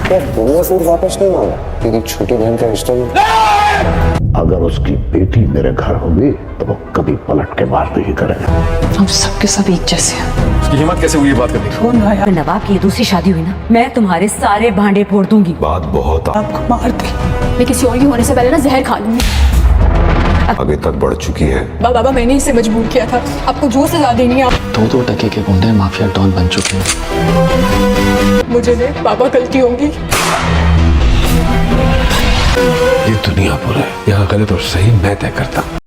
क्या दुनिया से वापस नहीं आना? तेरी छोटी बहन का रिश्ता अगर उसकी बेटी मेरे घर होगी तो वो कभी पलट के बात नहीं करेगा। हम सबके सब एक जैसे हैं। उसकी हिम्मत कैसे हुई ये बात करने की? कौन आया? नवाब की दूसरी शादी हुई ना, मैं तुम्हारे सारे भांडे फोड़ दूंगी। बात बहुत आपको मार दे। मैं किसी और की होने से पहले ना जहर खा लूंगी। आगे तक बढ़ चुकी है। बाबा मैंने इसे मजबूर किया था, आपको जो सजा देनी है आप दो टके के गुंडे माफिया डॉन बन चुके हैं। मुझे दे, बाबा गलती होगी। ये दुनियापुर है, यहाँ गलत और सही मैं तय करता हूँ।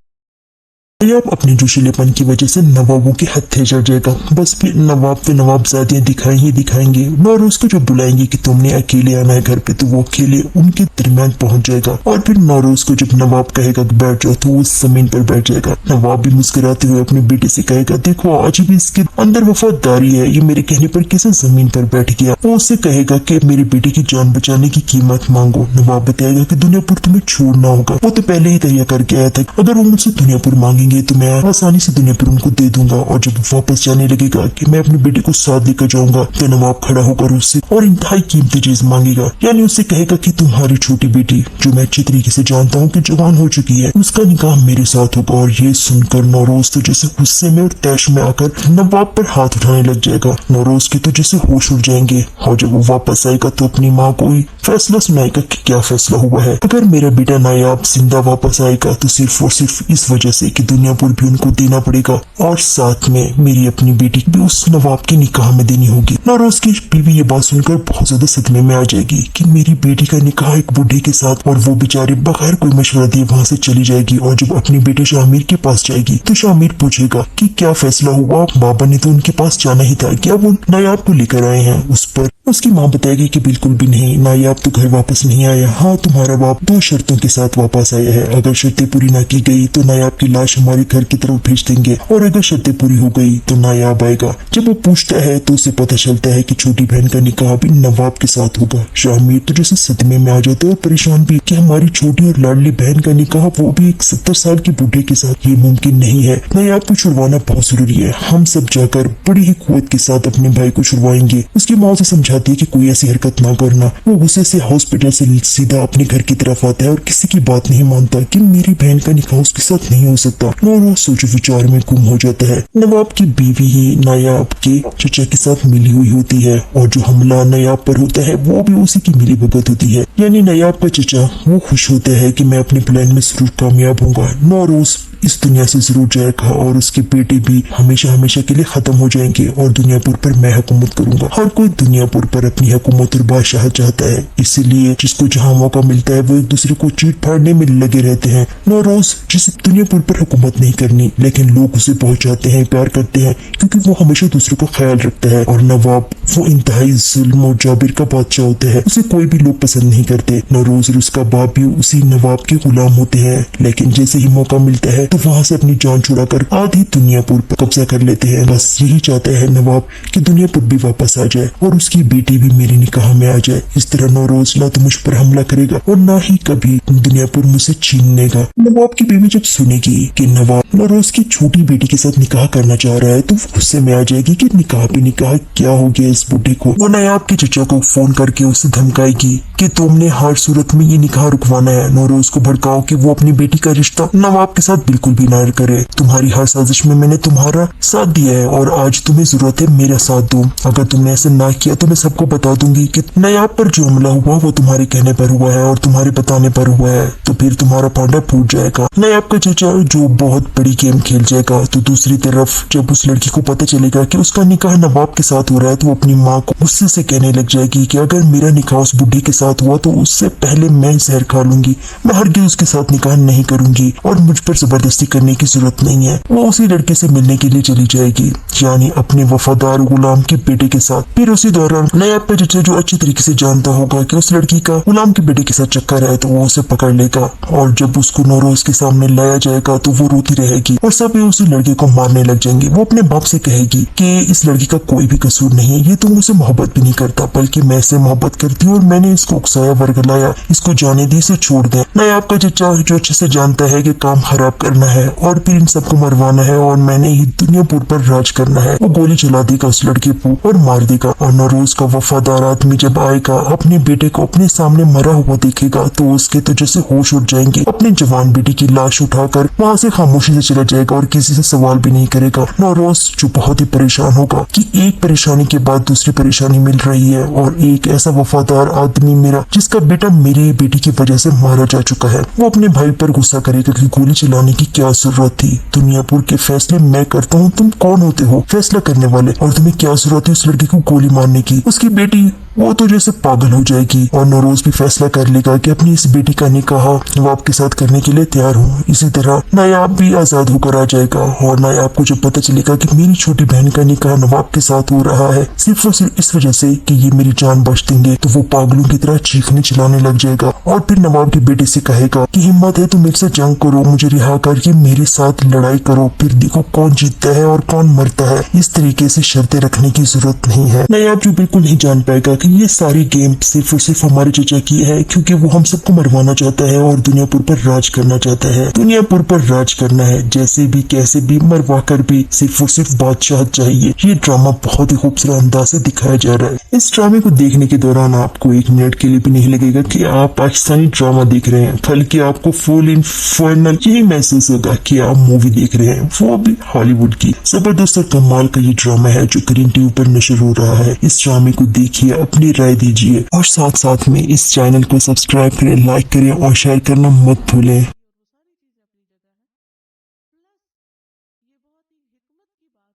नवाब अपने जोशीलेपन की वजह से नवाबों के हत्थे चढ़ जाएगा। बस फिर नवाब तो नवाबजादियां दिखाएंगे और उसको जब बुलाएंगे कि तुमने अकेले आना है घर पे, तो वो अकेले उनके दरमियान पहुंच जाएगा। और फिर नौरोज को जब नवाब कहेगा कि बैठ जाओ, तो वो जमीन पर बैठ जाएगा। नवाब भी मुस्कुराते हुए अपने बेटे से कहेगा, देखो आज भी इसके अंदर वफादारी है, ये मेरे कहने पर कैसे जमीन पर बैठ गया। वो उससे कहेगा कि मेरे बेटे की जान बचाने की कीमत मांगो। नवाब बताएगा कि दुनियापुर तुम्हें छोड़ना होगा, वो तो पहले ही तैयार करके आया था। अगर वो मुझसे दुनियापुर मांगेंगे तो मैं आसानी से दुनियापुर उनको दे दूंगा। और जब वापस जाने लगेगा कि मैं अपने बेटे को साथ लेकर जाऊंगा, तो नवाब खड़ा होकर उससे और इंतहाई कीमती चीज मांगेगा। यानी उससे कहेगा कि तुम्हारी छोटी बेटी, जो मैं अच्छी तरीके से जानता हूँ कि जवान हो चुकी है, उसका निकाह मेरे साथ होगा। और ये सुनकर नौरोज तो जैसे गुस्से में और तैश में आकर नवाब पर हाथ उठाने लग जाएगा। नौरोज के तो जैसे होश उड़ जाएंगे। और जब वो वापस आएगा तो अपनी माँ को ही फैसला सुनाएगा कि क्या फैसला हुआ है। अगर मेरा बेटा नायाब जिंदा वापस आएगा तो सिर्फ और सिर्फ इस वजह से कि दुनियापुर भी उनको देना पड़ेगा, और साथ में मेरी अपनी बेटी भी उस नवाब के निकाह में देनी होगी। नौरोज की बीवी ये बात सुनकर बहुत ज्यादा सदमे में आ जाएगी कि मेरी बेटी का निकाह एक बूढ़े के साथ, और वो बेचारी बगैर कोई मशवरा दिए वहाँ से चली जाएगी। और जब अपने बेटे शामिर के पास जाएगी तो शामिर पूछेगा कि क्या फैसला हुआ, बाबा ने तो उनके पास जाना ही था, क्या वो नायाब को लेकर आए हैं। उस पर उसकी माँ बताएगी कि बिल्कुल भी नहीं, नायाब तो घर वापस नहीं आया। हाँ, तुम्हारा बाप 2 शर्तों के साथ वापस आया है। अगर शर्तें पूरी ना की गई तो नायाब की लाश हमारे घर की तरफ भेज देंगे, और अगर शर्तें पूरी हो गई तो नायाब आएगा। जब वो पूछता है तो उसे पता चलता है कि छोटी बहन का निकाह भी नवाब के साथ होगा। शामिर तो जैसे सदमे में आ जाते हैं और परेशान भी कि हमारी छोटी और लाडली बहन का निकाह वो भी एक 70 साल के बूढ़े के साथ, ये मुमकिन नहीं है। नायाब को छुड़वाना बहुत जरूरी है। हम सब जाकर बड़ी ही कुव्वत के साथ अपने भाई को छुड़वाएंगे। उसकी माँ उसे समझाती है कि कोई ऐसी हरकत ना करना। वो गुस्से से हॉस्पिटल से सीधा अपने घर की तरफ आता है और किसी की बात नहीं मानता कि मेरी बहन का निकाह उसके साथ नहीं हो सकता। वो सोचो विचार में गुम हो जाता है। नवाब की बीवी ही नायाब के चचा के साथ मिली हुई होती है, और जो हमला नायाब पर होता है वो भी उसी की मिली भगत होती है। यानी नायाब का चचा वो खुश होता है कि मैं अपने प्लान में जरूर कामयाब होऊंगा। नौरोज इस दुनिया से जरूर जाएगा और उसके बेटे भी हमेशा हमेशा के लिए खत्म हो जाएंगे, और दुनियापुर पर मैं हुकूमत करूंगा। हर कोई दुनियापुर पर अपनी हुकूमत और बादशाह चाहता है, इसीलिए जिसको जहाँ मौका मिलता है वो एक दूसरे को चीट फाड़ने में लगे रहते हैं। नौरोज जिसे दुनियापुर पर हुकूमत नहीं करनी, लेकिन लोग उसे पहुंचाते हैं, प्यार करते हैं, क्योंकि वो हमेशा दूसरे को ख्याल रखता है। और नवाब वो इंतहाई जुल्म और जाबिर का बादशाह होता है, उसे कोई भी लोग पसंद नहीं करते। नौरोज और उसका बाप भी उसी नवाब के गुलाम होते हैं, लेकिन जैसे ही मौका मिलता है तो वहाँ से अपनी जान छुड़ाकर आधी दुनियापुर पर कब्जा कर लेते हैं। बस यही चाहता है नवाब कि दुनियापुर भी वापस आ जाए और उसकी बेटी भी मेरे निकाह में आ जाए। इस तरह नौरोज ना तो मुझ पर हमला करेगा और ना ही कभी दुनियापुर मुझसे छीन लेगा। नवाब की बीवी जब सुनेगी कि नवाब नौरोज की छोटी बेटी के साथ निकाह करना चाह रहा है तो गुस्से में आ जाएगी कि निकाह पे निकाह, क्या हो गया इस बूढ़े को। वो नायाब के चचा को फोन करके उसे धमकाएगी कि तुमने हर सूरत में ये निकाह रुकवाना है। नौरोज को भड़काओ कि वो अपनी बेटी का रिश्ता नवाब के साथ बिल्कुल भी ना करे। तुम्हारी हर साजिश में मैंने तुम्हारा साथ दिया है, और आज तुम्हें जरूरत है मेरा साथ दो। अगर तुमने ऐसा ना किया तो मैं सबको बता दूंगी कि नायाब पर जो हमला हुआ वो तुम्हारे कहने पर हुआ है और तुम्हारे बताने पर हुआ है, तो फिर तुम्हारा पांडा फूट जाएगा। नायाब का चचा जो बहुत बड़ी गेम खेल जाएगा। तो दूसरी तरफ जब उस लड़की को पता चलेगा कि उसका निकाह नवाब के साथ हो रहा है, तो वो अपनी माँ को गुस्से से कहने लग जाएगी कि अगर मेरा निकाह उस बुढ़ी के साथ हुआ तो उससे पहले मैं जहर खा लूंगी। मैं हरगिज़ उसके साथ निकाह नहीं करूंगी, और मुझ पर जबरदस्ती करने की जरूरत नहीं है। वो उसी लड़के से मिलने के लिए चली जाएगी, यानी अपने वफादार गुलाम के बेटे के साथ। फिर उसी दौरान नायाब का चचा जो अच्छी तरीके से जानता होगा कि उस लड़की का गुलाम के बेटे के साथ चक्कर है, तो वो उसे पकड़ लेगा, और जब उसको नौरोज के सामने लाया जाएगा तो वो रोती रहेगी और सभी उसी लड़के को मारने लग जाएंगे। वो अपने बाप से कहेगी कि इस लड़की का कोई भी कसूर नहीं है, ये तो मुझसे मोहब्बत भी नहीं करता, बल्कि मैं इससे मोहब्बत करती हूँ और मैंने इसको उकसाया वर्गलाया, इसको जाने दी, इसे छोड़ दे। नायाब का चचा जो अच्छे से जानता है कि काम खराब करना करना है और फिर इन सबको मरवाना है और मैंने ही दुनियापुर पर राज करना है। वो गोली चला देगा उस लड़के को और मार देगा। और नौरोज का वफादार आदमी जब आएगा, अपने बेटे को अपने सामने मरा हुआ देखेगा तो उसके तो जैसे होश उड़ जाएंगे। अपने जवान बेटे की लाश उठाकर वहाँ से खामोशी से चला जाएगा और किसी से सवाल भी नहीं करेगा। नौरोज जो बहुत ही परेशान होगा कि एक परेशानी के बाद दूसरी परेशानी मिल रही है और एक ऐसा वफादार आदमी मेरा जिसका बेटा मेरी बेटी की वजह से मारा जा चुका है। वो अपने भाई पर गुस्सा करेगा कि गोली चलाने की क्या जरूरत थी, दुनियापुर के फैसले मैं करता हूँ, तुम कौन होते हो फैसला करने वाले, और तुम्हें क्या जरूरत है उस लड़के को गोली मारने की। उसकी बेटी वो तो जैसे पागल हो जाएगी और नौरोज भी फैसला कर लेगा कि अपनी इस बेटी का निकाह नवाब के साथ करने के लिए तैयार हूँ। इसी तरह नायाब भी आजाद होकर आ जाएगा और नायाब को जब पता चलेगा कि मेरी छोटी बहन का निकाह नवाब के साथ हो रहा है सिर्फ और सिर्फ इस वजह से कि ये मेरी जान बच देंगे, तो वो पागलों की तरह चीखने चिल्लाने लग जाएगा और फिर नवाब के बेटे से कहेगा कि हिम्मत है तो मेरे से जंग करो, मुझे रिहा करके मेरे साथ लड़ाई करो, फिर देखो कौन जीतता है और कौन मरता है। इस तरीके से शर्तें रखने की जरूरत नहीं है। नायाब जो बिल्कुल नहीं जान पाएगा कि ये सारी गेम सिर्फ और सिर्फ हमारे चचा की है, क्योंकि वो हम सबको मरवाना चाहता है और दुनियापुर पर राज करना चाहता है। दुनियापुर पर राज करना है, जैसे भी कैसे भी मरवा कर भी सिर्फ और सिर्फ बादशाह चाहिए। ये ड्रामा बहुत ही खूबसूरत अंदाज से दिखाया जा रहा है। इस ड्रामे को देखने के दौरान आपको 1 मिनट के लिए भी नहीं लगेगा कि आप पाकिस्तानी ड्रामा देख रहे हैं, बल्कि आपको फुल इन फाइनल यही महसूस होगा कि आप मूवी देख रहे हैं, वो भी हॉलीवुड की। जबरदस्त और कमाल का ये ड्रामा है जो ग्रीन टीवी पर नशर हो रहा है। इस ड्रामे को देखिए, अपनी राय दीजिए और साथ साथ में इस चैनल को सब्सक्राइब करें, लाइक करें और शेयर करना मत भूलें।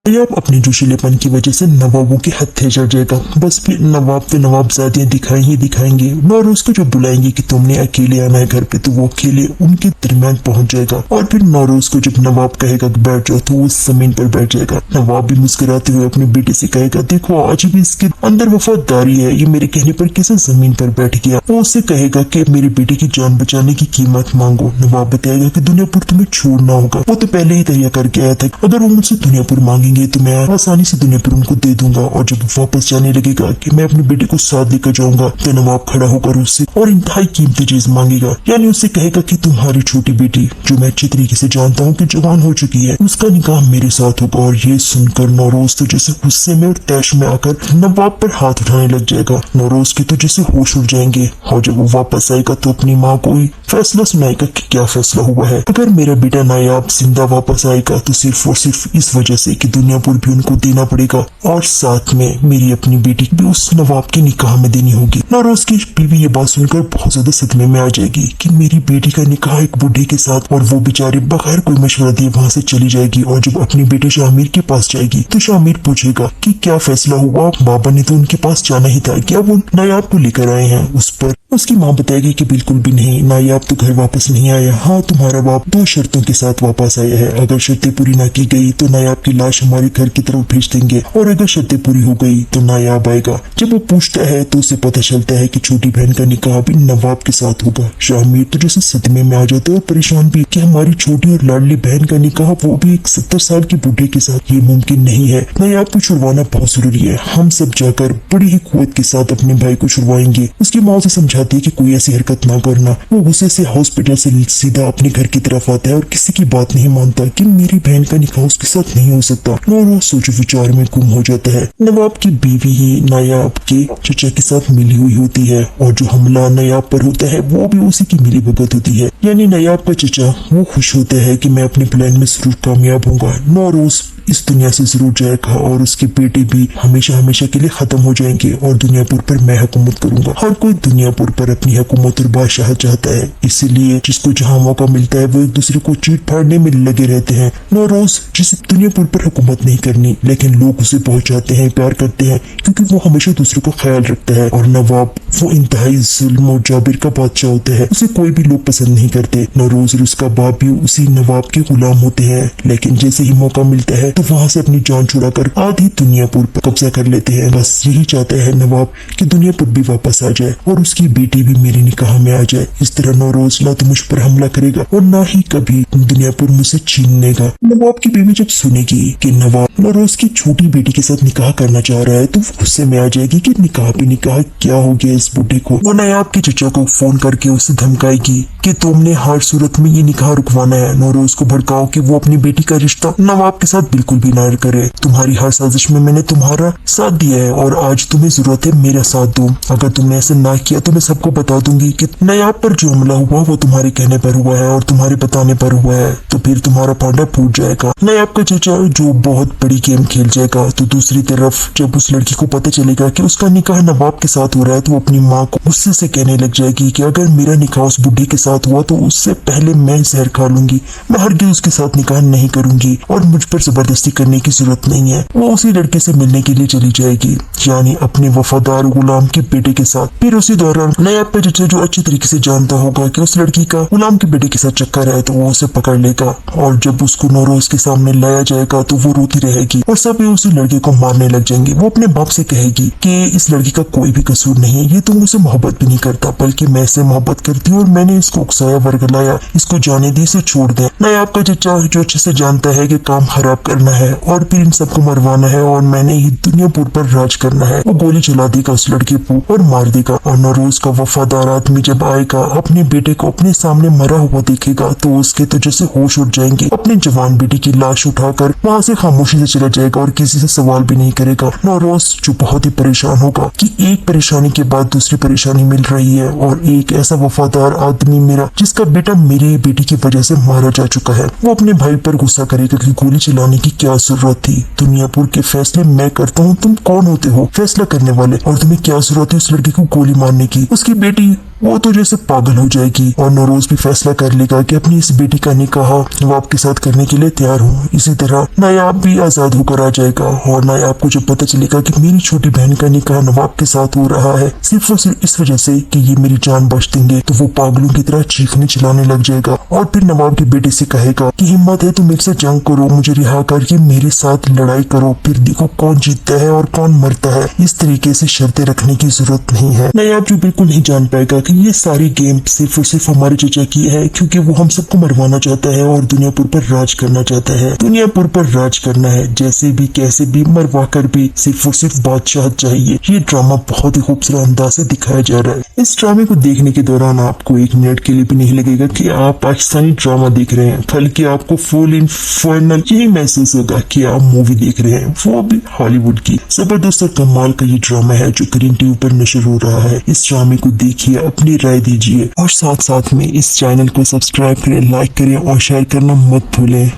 नायाब अपने जोशीलेपन की वजह से नवाबों के हत्थे चढ़ जाएगा। बस फिर नवाब तो नवाबजादियां दिखाई ही दिखाएंगे। नौरोज को जब बुलाएंगे कि तुमने अकेले आना है घर पे, तो वो अकेले उनके दरमियान पहुंच जाएगा और फिर नौरोज को जब नवाब कहेगा कि बैठ जाओ तो वो जमीन पर बैठ जाएगा। नवाब भी मुस्कुराते हुए अपने बेटे से कहेगा, देखो आज भी इसके अंदर वफादारी है, ये मेरे कहने पर कैसे जमीन पर बैठ गया। वो उससे कहेगा कि मेरे बेटे की जान बचाने की कीमत मांगो। नवाब बताएगा कि दुनियापुर तुम्हें छोड़ना होगा, वो तो पहले ही तैयार करके आया था, अगर वो मुझसे दुनियापुर मांगेंगे तो मैं आसानी से दुनियापुर उनको दे दूंगा। और जब वापस जाने लगेगा कि मैं अपने बेटे को साथ लेकर जाऊंगा, तो नवाब खड़ा होकर उससे और इंतहाई कीमती चीज मांगेगा, यानी उससे कहेगा कि तुम्हारी छोटी बेटी जो मैं अच्छी तरीके से जानता हूँ कि जवान हो चुकी है, उसका निकाह मेरे साथ होगा। और ये सुनकर नौरोज तो जैसे गुस्से में और तैश में आकर नवाब पर हाथ उठाने लग जाएगा। नौरोज के तो जैसे होश उड़ जाएंगे और जब वो वापस आएगा तो अपनी माँ को ही फैसला सुनाएगा कि क्या फैसला हुआ है। अगर मेरा बेटा नायाब जिंदा वापस आएगा तो सिर्फ और सिर्फ इस वजह से कि दुनियापुर भी उनको देना पड़ेगा और साथ में मेरी अपनी बेटी भी उस नवाब के निकाह में देनी होगी। नौरोज की बीवी ये बात सुनकर बहुत ज्यादा सदमे में आ जाएगी कि मेरी बेटी का निकाह एक बुढ़े के साथ, और वो बेचारी बगैर कोई मशवरा दिए वहाँ से चली जाएगी। और जब अपने बेटे शामिर के पास जाएगी तो शामिर पूछेगा कि क्या फैसला हुआ, बाबा ने तो उनके पास जाना ही था, क्या वो नायाब को लेकर आए हैं। उस पर उसकी माँ बताएगी कि बिल्कुल भी नहीं, नायाब तो घर वापस नहीं आया। हाँ, तुम्हारा बाप 2 शर्तों के साथ वापस आया है, अगर शर्तें पूरी ना की गई तो नायाब की लाश हमारे घर की तरफ भेज देंगे, और अगर शर्तें पूरी हो गई तो नायाब आएगा। जब वो पूछता है तो उसे पता चलता है कि छोटी बहन का निकाह भी नवाब के साथ होगा। शामिर तो जैसे सदमे में आ जाता है और परेशान भी कि हमारी छोटी और लाडली बहन का निकाह वो भी एक 70 साल के बूढ़े के साथ, ये मुमकिन नहीं है। नायाब को छुड़वाना बहुत जरूरी है, हम सब जाकर बड़ी ही कुव्वत के साथ अपने भाई को छुड़वाएंगे। उसकी माँ उसे समझाती है कि कोई ऐसी हरकत ना करना। वो गुस्से से हॉस्पिटल से सीधा अपने घर की तरफ आता है और किसी की बात नहीं मानता कि मेरी बहन का निकाह उसके साथ नहीं हो सकता। नौरोज सोचो विचार में गुम हो जाता है। नवाब की बीवी ही नायाब के चचा के साथ मिली हुई होती है और जो हमला नायाब पर होता है वो भी उसी की मिली भगत होती है, यानी नायाब का चचा वो खुश होता है कि मैं अपने प्लान में जरूर कामयाब होऊंगा। नौरोज इस दुनिया से जरूर जाएगा और उसके बेटे भी हमेशा हमेशा के लिए खत्म हो जाएंगे और दुनियापुर पर मैं हुकूमत करूंगा। हर कोई दुनियापुर पर अपनी हुकूमत और बादशाह चाहता है, इसीलिए जिसको जहाँ मौका मिलता है वो एक दूसरे को चीट फाड़ने में लगे रहते हैं। नौरोज जिसे दुनियापुर पर हुकूमत नहीं करनी, लेकिन लोग उसे बहुत चाहते हैं, प्यार करते हैं, क्योंकि वो हमेशा दूसरे को ख्याल रखता है। और नवाब वो इंतहाई जुल्म और जाबिर का बादशाह होता है, उसे कोई भी लोग पसंद नहीं करते। नौरोज और उसका बाप भी उसी नवाब के गुलाम होते हैं, लेकिन जैसे ही मौका मिलता है तो वहाँ से अपनी जान छुड़ाकर आधी दुनियापुर पर कब्जा कर लेते हैं। बस यही चाहता है नवाब कि दुनियापुर भी वापस आ जाए और उसकी बेटी भी मेरे निकाह में आ जाए। इस तरह नौरोज ना तो मुझ पर हमला करेगा और ना ही कभी दुनियापुर मुझसे छीन लेगा। नवाब की बीवी जब सुनेगी कि नवाब नौरोज की छोटी बेटी के साथ निकाह करना चाह रहा है तो गुस्से में आ जाएगी कि निकाह पे निकाह, क्या हो गया इस बूढ़े को। वो नायाब के चचा को फोन करके उसे धमकाएगी कि तुमने हर सूरत में ये निकाह रुकवाना है। नौरोज को भड़काओ कि वो अपनी बेटी का रिश्ता नवाब के साथ बिल्कुल भी ना करे। तुम्हारी हर साजिश में मैंने तुम्हारा साथ दिया है और आज तुम्हें जरूरत है मेरा साथ दो। अगर तुमने ऐसा ना किया तो मैं सबको बता दूंगी कि नायाब पर जो हमला हुआ वो तुम्हारे कहने पर हुआ है और तुम्हारे बताने पर हुआ है, तो फिर तुम्हारा पांडा फूट जाएगा। नायाब का चचा जो बहुत बड़ी गेम खेल जाएगा। तो दूसरी तरफ जब उस लड़की को पता चलेगा कि उसका निकाह नवाब के साथ हो रहा है तो वो अपनी माँ को गुस्से से कहने लग जाएगी कि अगर मेरा निकाह उस बुढ़ी के साथ हुआ तो उससे पहले मैं जहर खा लूंगी। मैं हरगिज़ उसके साथ निकाह नहीं करूंगी और मुझ पर जबरदस्ती करने की जरूरत नहीं है। वो उसी लड़के से मिलने के लिए चली जाएगी, यानी अपने वफादार गुलाम के बेटे के साथ। फिर उसी दौरान नायाब का चचा जो अच्छी तरीके से जानता होगा कि उस लड़की का गुलाम के बेटे के साथ चक्कर है तो वो उसे पकड़ लेगा और जब उसको नौरोज के सामने लाया जाएगा तो वो रोती रहेगी और सब उसी लड़के को मारने लग जाएंगे। वो अपने बाप से कहेगी कि इस लड़की का कोई भी कसूर नहीं है, ये तो मुझसे मोहब्बत भी नहीं करता बल्कि मैं इससे मोहब्बत करती हूँ और मैंने इसको उकसाया वर्गलाया, इसको जाने दी, इसे छोड़ दे। नायाब का चचा जो अच्छे से जानता है कि काम खराब करना है और फिर इन सबको मरवाना है और मैंने ही दुनियापुर पर राज करना है, वो गोली चला देगा उस लड़के को और मार देगा। और नौरोज का वफादार आदमी जब आएगा अपने बेटे को अपने सामने मरा हुआ देखेगा तो उसके तो जैसे होश उठ जाएंगे। अपने जवान बेटी की लाश उठाकर वहाँ से खामोशी से चला जाएगा और किसी से सवाल भी नहीं करेगा। नौरोज जो बहुत ही परेशान होगा कि एक परेशानी के बाद दूसरी परेशानी मिल रही है और एक ऐसा वफादार आदमी मेरा जिसका बेटा मेरी बेटी की वजह से मारा जा चुका है। वो अपने भाई पर गुस्सा करेगा कि गोली चलाने की क्या जरूरत थी, दुनियापुर के फैसले मैं करता हूँ, तुम कौन होते हो फैसला करने वाले, और तुम्हें क्या जरूरत है उस लड़की को गोली मारने की। उसकी बेटी वो तो जैसे पागल हो जाएगी और नौरोज भी फैसला कर लेगा कि अपनी इस बेटी का निकाह नवाब के साथ करने के लिए तैयार हूँ। इसी तरह नायाब भी आजाद होकर आ जाएगा और नायाब को जब पता चलेगा कि मेरी छोटी बहन का निकाह नवाब के साथ हो रहा है सिर्फ और सिर्फ इस वजह से कि ये मेरी जान बच देंगे, तो वो पागलों की तरह चीखने चिल्लाने लग जाएगा और फिर नवाब के बेटे से कहेगा कि हिम्मत है तो मेरे से जंग करो, मुझे रिहा करके मेरे साथ लड़ाई करो, फिर देखो कौन जीतता है और कौन मरता है। इस तरीके से शर्तें रखने की जरूरत नहीं है। नायाब जो बिल्कुल नहीं जान पाएगा कि ये सारी गेम सिर्फ और सिर्फ हमारे चचा की है क्योंकि वो हम सबको मरवाना चाहता है और दुनियापुर पर राज करना चाहता है। दुनियापुर पर राज करना है जैसे भी कैसे भी मरवा कर भी, सिर्फ और सिर्फ बादशाह चाहिए। ये ड्रामा बहुत ही खूबसूरत अंदाज से दिखाया जा रहा है। इस ड्रामे को देखने के दौरान आपको एक मिनट के लिए भी नहीं लगेगा कि आप पाकिस्तानी ड्रामा देख रहे हैं, बल्कि आपको फुल इन फाइनल यही महसूस होगा कि आप मूवी देख रहे हैं, वो भी हॉलीवुड की। जबरदस्त और कमाल का ये ड्रामा है जो ग्रीन टीवी पर नशर हो रहा है। इस ड्रामे को देखिए, अपनी राय दीजिए और साथ साथ में इस चैनल को सब्सक्राइब करें, लाइक करें और शेयर करना मत भूलें।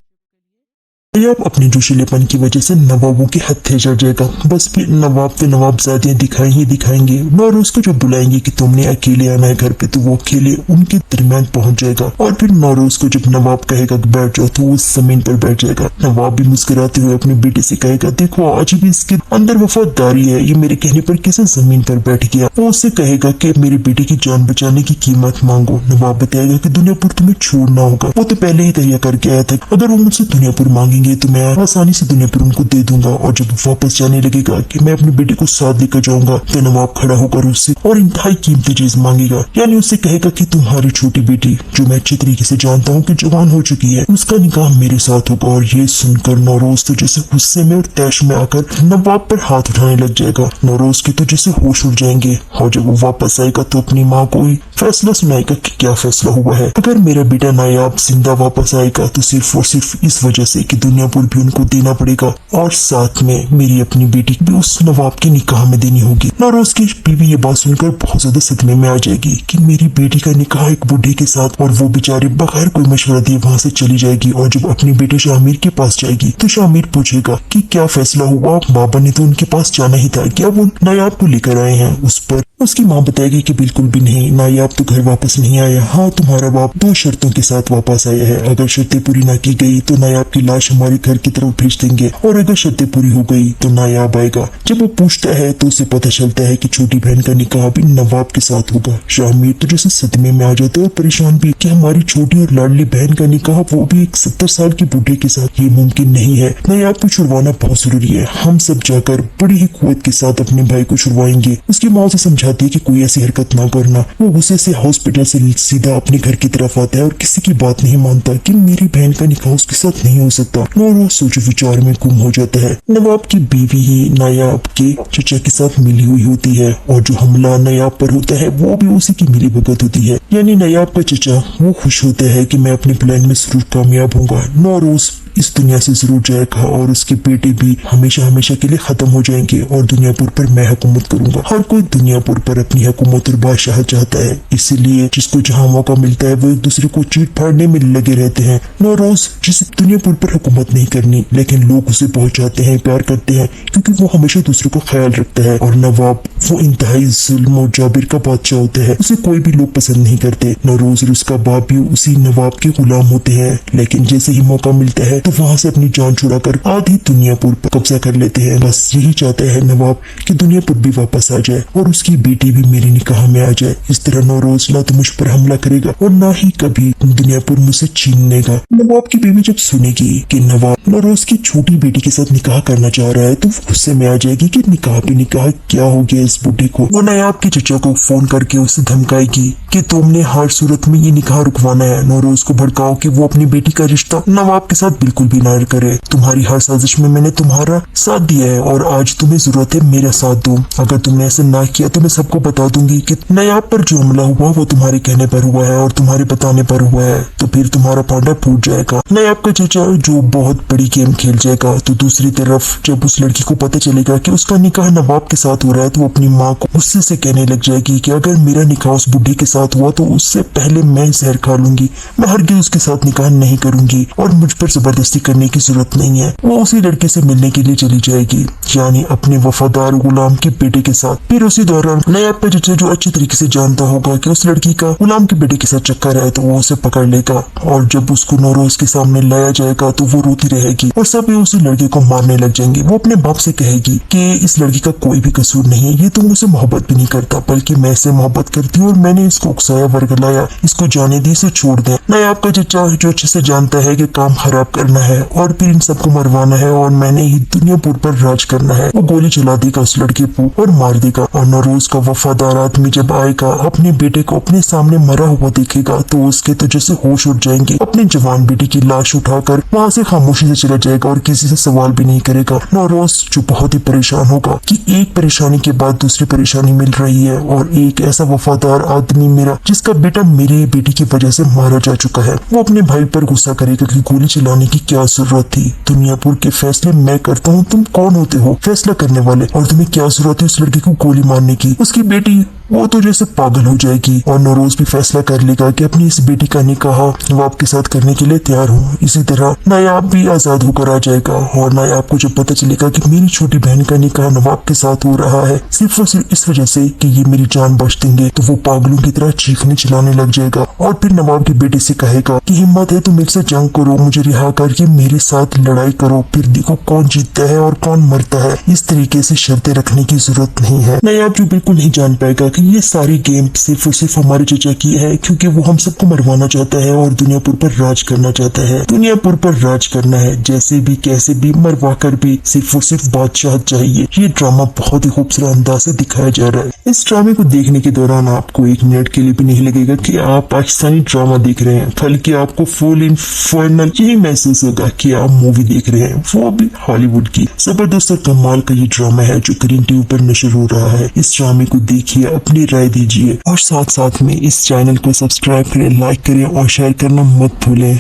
नायाब अपने जोशीलेपन की वजह से नवाबों के हत्थे चढ़ जाएगा। बस फिर नवाब पे नवाबजादियां दिखाई ही दिखाएंगे। नौरोज को जब बुलाएंगे कि तुमने अकेले आना है घर पे तो वो अकेले उनके दरमियान पहुंच जाएगा और फिर नौरोज को जब नवाब कहेगा कि बैठ जाओ तो वो जमीन पर बैठ जाएगा। नवाब भी मुस्कुराते हुए अपने बेटे से कहेगा देखो आज भी इसके अंदर वफादारी है, ये मेरे कहने पर कैसे जमीन पर बैठ गया। वो उससे कहेगा कि मेरे बेटे की जान बचाने की कीमत मांगो। नवाब बताएगा कि दुनियापुर तुम्हें छोड़ना होगा, वो तो पहले ही तैयार करके आया था, अगर वो मुझसे दुनियापुर मांगेंगे तो मैं आसानी से दुनियापुर उनको दे दूंगा और जब वापस जाने लगेगा कि मैं अपने बेटे को साथ लेकर जाऊंगा तो नवाब खड़ा होकर उससे और इंतहाई कीमती चीज मांगेगा, यानी उससे कहेगा कि तुम्हारी छोटी बेटी जो मैं अच्छी तरीके से जानता हूँ कि जवान हो चुकी है, उसका निकाह मेरे साथ होगा। और ये सुनकर नौरोज तो जैसे गुस्से में और तैश में आकर नवाब पर हाथ उठाने लग जाएगा। नौरोज के तो जैसे होश उड़ जाएंगे और जब वो वापस आएगा तो अपनी माँ को ही फैसला सुनाएगा कि क्या फैसला हुआ है। अगर मेरा बेटा नायाब जिंदा वापस आएगा तो सिर्फ और सिर्फ इस वजह से कि दुनियापुर भी उनको देना पड़ेगा और साथ में मेरी अपनी बेटी भी उस नवाब के निकाह में देनी होगी। नौरोज की बीवी ये बात सुनकर बहुत ज्यादा सदमे में आ जाएगी कि मेरी बेटी का निकाह एक बूढ़े के साथ, और वो बेचारी बगैर कोई मशवरा दिए वहाँ से चली जाएगी। और जब अपने बेटे शामिर के पास जाएगी तो शामिर पूछेगा कि क्या फैसला हुआ, बाबा ने तो उनके पास जाना ही था, क्या वो नायाब को लेकर आए हैं। उस पर उसकी माँ बताएगी कि बिल्कुल भी नहीं, नायाब तो घर वापस नहीं आया। हाँ, तुम्हारा बाप 2 शर्तों के साथ वापस आया है, अगर शर्तें पूरी ना की गई तो नायाब की लाश हमारे घर की तरफ भेज देंगे और अगर शर्तें पूरी हो गई तो नायाब आएगा। जब वो पूछता है तो उसे पता चलता है कि छोटी बहन का निकाह भी नवाब के साथ होगा। शामिर तो जैसे सदमे में आ जाता है और परेशान भी कि हमारी छोटी और लाडली बहन का निकाह वो भी एक 70 साल के बूढ़े के साथ, ये मुमकिन नहीं है। नायाब को छुड़वाना बहुत जरूरी है, हम सब जाकर बड़ी ही कुव्वत के साथ अपने भाई को छुड़वाएंगे। उसकी माँ से समझा समझाती है कि कोई ऐसी हरकत ना करना। वो गुस्से से हॉस्पिटल से सीधा अपने घर की तरफ आता है और किसी की बात नहीं मानता कि मेरी बहन का निकाह उसके साथ नहीं हो सकता। नौरोज सोचो विचार में गुम हो जाता है। नवाब की बीवी ही नायाब के चचा के साथ मिली हुई होती है और जो हमला नायाब पर होता है वो भी उसी की मिली भगत होती है। यानी नायाब का चचा वो खुश होता है कि मैं अपने प्लान में जरूर कामयाब होऊंगा, नौरोज इस दुनिया से जरूर जाएगा और उसके बेटे भी हमेशा हमेशा के लिए खत्म हो जाएंगे और दुनियापुर पर मैं हुकूमत करूंगा। हर कोई दुनियापुर पर अपनी हुकूमत और बादशाह चाहता है, इसीलिए जिसको जहां मौका मिलता है वो एक दूसरे को चीट फाड़ने में लगे रहते हैं। नौरोज जिसे दुनियापुर पर हुकूमत नहीं करनी, लेकिन लोग उसे पहुंचाते हैं, प्यार करते हैं क्योंकि वो हमेशा दूसरे को ख्याल रखता है। और नवाब वो इंतहाई जुल्म और जाबिर का बादशाह होता है, उसे कोई भी लोग पसंद नहीं करते। नौरोज और उसका बाप भी उसी नवाब के गुलाम होते हैं, लेकिन जैसे ही मौका मिलता है तो वहां से अपनी जान छुड़ाकर आधी दुनियापुर पर कब्जा कर लेते हैं। बस यही चाहता है नवाब कि दुनियापुर भी वापस आ जाए और उसकी बेटी भी मेरे निकाह में आ जाए। इस तरह नौरोज ना तो मुझ पर हमला करेगा और ना ही कभी दुनियापुर मुझसे छीन लेगा। नवाब की बीवी जब सुनेगी कि नवाब नौरोज की छोटी बेटी के साथ निकाह करना चाह रहा है तो वो गुस्से में आ जाएगी कि निकाह पे निकाह क्या हो गया इस बूढ़े को। वो नायाब के चचा को फोन करके उसे धमकाएगी कि तुमने हर सूरत में ये निकाह रुकवाना है। नौरोज को भड़काओ कि वो अपनी बेटी का रिश्ता नवाब के साथ बिल्कुल भी ना करे। तुम्हारी हर साजिश में मैंने तुम्हारा साथ दिया है और आज तुम्हें जरूरत है मेरा साथ दो। अगर तुमने ऐसे ना किया तो मैं सबको बता दूंगी कि नायाब पर जो हमला हुआ वो तुम्हारे कहने पर हुआ है और तुम्हारे बताने पर हुआ है, तो फिर तुम्हारा पांडा फूट जाएगा। नायाब का चचा जो बहुत बड़ी गेम खेल जाएगा। तो दूसरी तरफ जब उस लड़की को पता चलेगा कि उसका निकाह नवाब के साथ हो रहा है तो वो अपनी माँ को गुस्से से कहने लग जाएगी कि अगर मेरा निकाह उस बुढ़ी के साथ हुआ तो उससे पहले मैं जहर खा लूंगी, मैं हरगिज़ उसके साथ निकाह नहीं करूंगी और मुझ पर जबरदस्ती करने की जरूरत नहीं है। वो उसी लड़के से मिलने के लिए चली जाएगी, यानी अपने वफादार गुलाम के बेटे के साथ। फिर उसी दौरान नायाब का चचा जो अच्छी तरीके से जानता होगा कि उस लड़की का गुलाम के बेटे के साथ चक्कर है तो वो उसे पकड़ लेगा और जब उसको नौरोज के सामने लाया जाएगा तो वो रोती रहेगी और सब उसी लड़के को मारने लग जाएंगे। वो अपने बाप से कहेगी कि इस लड़की का कोई भी कसूर नहीं है, ये तो मुझसे मोहब्बत भी नहीं करता बल्कि मैं इससे मोहब्बत करती हूँ और मैंने इसको उकसाया वर्गलाया, इसको जाने दी, इसे छोड़ दे। नायाब का चचा जो अच्छे से जानता है कि काम खराब करना है और फिर इन सबको मरवाना है और मैंने ही दुनियापुर पर राज करना है, वो गोली चला देगा उस लड़के को और मार देगा। और नौरोज का वफादार आदमी जब आएगा अपने बेटे को अपने सामने मरा हुआ देखेगा तो उसके तो जैसे होश उड़ जाएंगे। अपने जवान बेटे की लाश उठाकर वहाँ से खामोशी से चला जाएगा और किसी से सवाल भी नहीं करेगा। नौरोज जो बहुत ही परेशान होगा कि एक परेशानी के बाद दूसरी परेशानी मिल रही है और एक ऐसा वफादार आदमी मेरा जिसका बेटा मेरे बेटी की वजह से मारा जा चुका है, वो अपने भाई पर गुस्सा करेगा कि गोली चलाने की क्या जरूरत थी, दुनियापुर के फैसले मैं करता हूँ, तुम कौन होते हो फैसला करने वाले, और तुम्हें क्या जरूरत है उस लड़की को गोली मारने की। उसकी बेटी वो तो जैसे पागल हो जाएगी और नौरोज भी फैसला कर लेगा कि अपनी इस बेटी का निकाह नवाब के साथ करने के लिए तैयार हूँ। इसी तरह नायाब भी आजाद होकर आ जाएगा और नायाब को जब पता चलेगा कि मेरी छोटी बहन का निकाह नवाब के साथ हो रहा है सिर्फ और सिर्फ इस वजह से कि ये मेरी जान बच देंगे, तो वो पागलों की तरह चीखने चिल्लाने लग जाएगा और फिर नवाब के बेटे से कहेगा कि हिम्मत है तो मेरे से जंग करो, मुझे रिहा करके मेरे साथ लड़ाई करो, फिर देखो कौन जीतता है और कौन मरता है। इस तरीके से शर्तें रखने की जरूरत नहीं है। नायाब जो बिल्कुल नहीं जान पाएगा कि ये सारी गेम सिर्फ और सिर्फ हमारे चचा की है क्योंकि वो हम सबको मरवाना चाहता है और दुनियापुर पर राज करना चाहता है। दुनियापुर पर राज करना है जैसे भी कैसे भी मरवा कर भी, सिर्फ और सिर्फ बादशाह चाहिए। ये ड्रामा बहुत ही खूबसूरत अंदाज से दिखाया जा रहा है। इस ड्रामे को देखने के दौरान आपको एक मिनट के लिए भी नहीं लगेगा कि आप पाकिस्तानी ड्रामा देख रहे हैं, बल्कि आपको फुल इन फाइनल यही महसूस होगा कि आप मूवी देख रहे हैं, वो भी हॉलीवुड की। जबरदस्त और कमाल का ये ड्रामा है जो ग्रीन टीवी पर नशर हो रहा है। इस ड्रामे को देखिए, अपनी राय दीजिए और साथ साथ में इस चैनल को सब्सक्राइब करें, लाइक करें और शेयर करना मत भूलें।